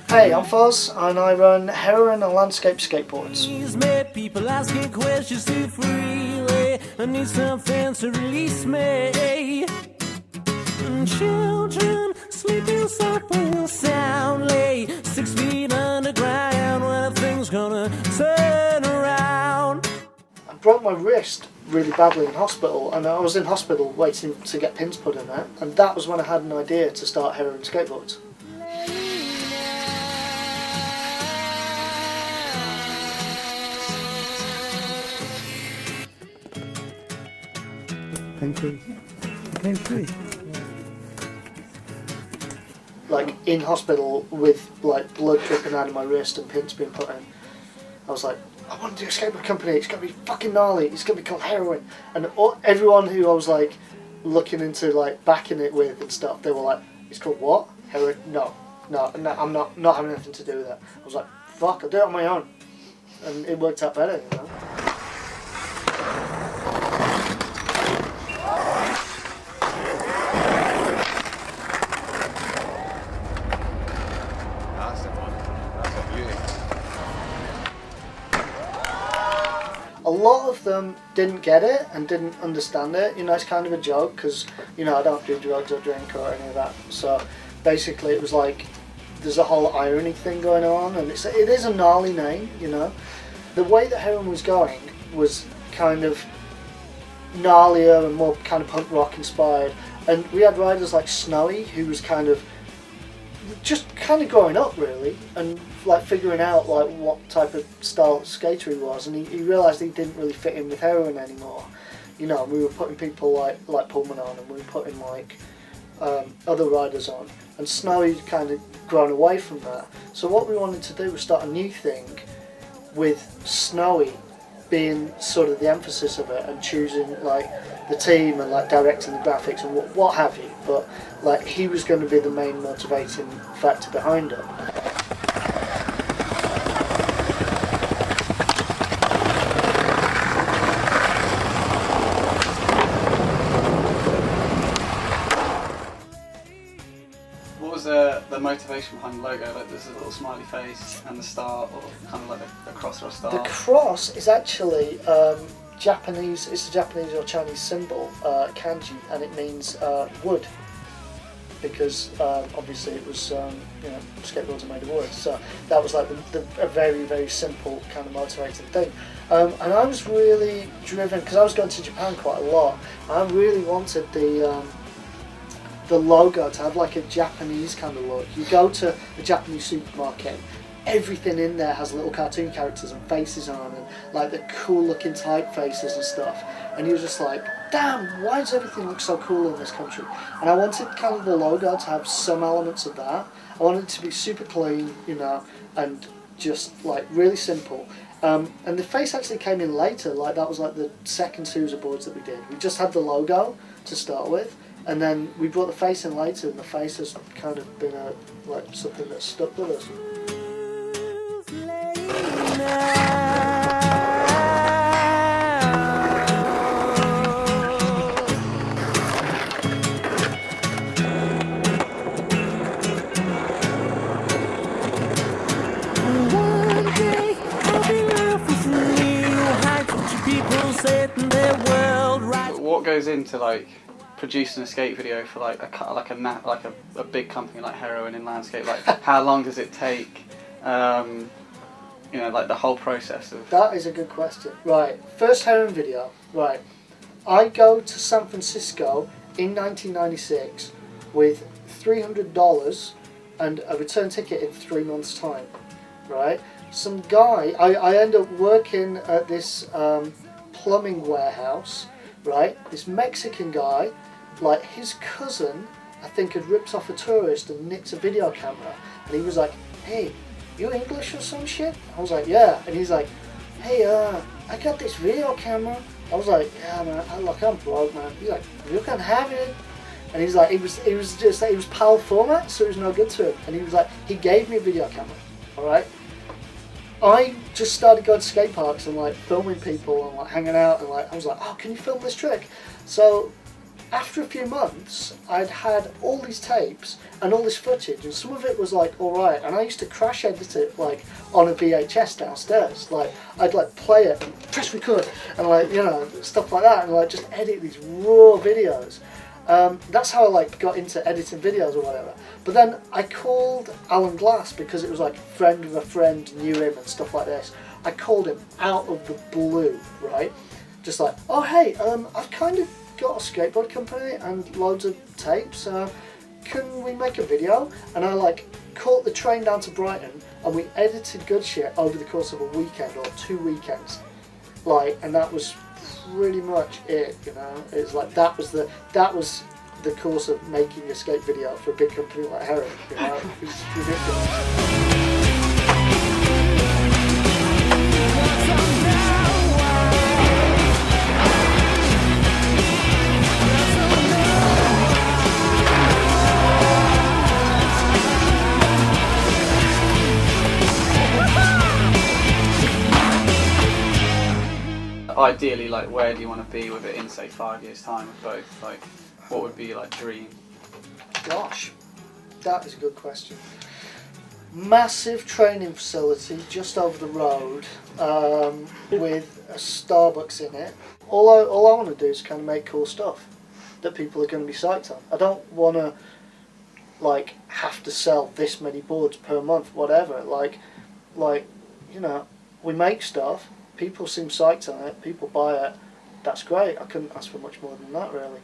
Hey, I'm Fos and I run Heroin and Landscape Skateboards. People asking questions too freely. I need something to release me. Children sleeping softly soundly. 6 feet underground. When are things gonna turn around? I broke my wrist really badly in hospital, and I was in hospital waiting to get pins put in it, and that was when I had an idea to start Heroin Skateboards. Like in hospital with like blood dripping out of my wrist and pins being put in, I was like, I want to do a skateboard company. It's gonna be fucking gnarly. It's gonna be called Heroin. And everyone who I was like looking into like backing it with and stuff, they were like, it's called what? Heroin? No, I'm not having anything to do with that. I was like, fuck, I'll do it on my own, and it worked out better, you know. A lot of them didn't get it and didn't understand it. You know, it's kind of a joke because, you know, I don't do drugs or drink or any of that. So basically it was like there's a whole irony thing going on, and it is a gnarly name, you know. The way that Heroin was going was kind of gnarlier and more kind of punk rock inspired. And we had riders like Snowy, who was kind of just kind of growing up really, and like figuring out like what type of style skater he was, and he realised he didn't really fit in with Heroin anymore. You know, we were putting people like Pullman on, and we were putting like other riders on, and Snowy kind of grown away from that. So what we wanted to do was start a new thing with Snowy being sort of the emphasis of it, and choosing like the team and like directing the graphics and what have you, but like he was going to be the main motivating factor behind it. What was the motivation behind the logo? Like there's a little smiley face and the star, or kind of like the cross or a star? The cross is actually Japanese. It's a Japanese or Chinese symbol, kanji, and it means wood, because obviously it was you know, skateboards are made of wood. So that was like a very, very simple kind of motivating thing. And I was really driven because I was going to Japan quite a lot. I really wanted the logo to have like a Japanese kind of look. You go to a Japanese supermarket, everything in there has little cartoon characters and faces on, and like the cool looking typefaces and stuff, and you're just like, damn, why does everything look so cool in this country? And I wanted kind of the logo to have some elements of that. I wanted it to be super clean, you know, and just like really simple. And the face actually came in later. Like that was like the second series of boards that we did. We just had the logo to start with, and then we brought the face in later, and the face has kind of been like something that's stuck with us. What goes into like producing a skate video for like a big company like Heroin in Landscape? Like how long does it take? You know, like the whole process of... That is a good question. Right, first Heroin video, right. I go to San Francisco in 1996 with $300 and a return ticket in 3 months' time, right? Some guy, I end up working at this plumbing warehouse, right? This Mexican guy, like his cousin, I think had ripped off a tourist and nicked a video camera, and he was like, hey, you English or some shit? I was like, yeah. And he's like, hey, I got this video camera. I was like, yeah, man, look, I'm broke, man. He's like, you can have it. And he's like, it was PAL format, so it was no good to him. And he was like, he gave me a video camera, all right? I just started going to skate parks and like filming people and like hanging out, and like I was like, oh, can you film this trick? So after a few months, I'd had all these tapes and all this footage, and some of it was like alright, and I used to crash edit it like on a VHS downstairs. Like I'd like play it and press record and like, you know, stuff like that, and like just edit these raw videos. That's how I like got into editing videos or whatever. But then I called Alan Glass because it was like friend of a friend knew him and stuff like this. I called him out of the blue, right? Just like, oh hey, I've kind of got a skateboard company and loads of tapes. Can we make a video? And I like caught the train down to Brighton, and we edited good shit over the course of a weekend or 2 weekends. Like, and that was pretty much it, you know. It's like that was the course of making a skate video for a big company like Heroin. You know, it was ridiculous. Ideally, like, where do you want to be with it in, say, 5 years' time with both? Like, what would be your, like, dream? Gosh, that is a good question. Massive training facility just over the road with a Starbucks in it. All I want to do is kind of make cool stuff that people are going to be psyched on. I don't want to like have to sell this many boards per month, whatever. Like you know, we make stuff. People seem psyched on it. People buy it. That's great. I couldn't ask for much more than that, really.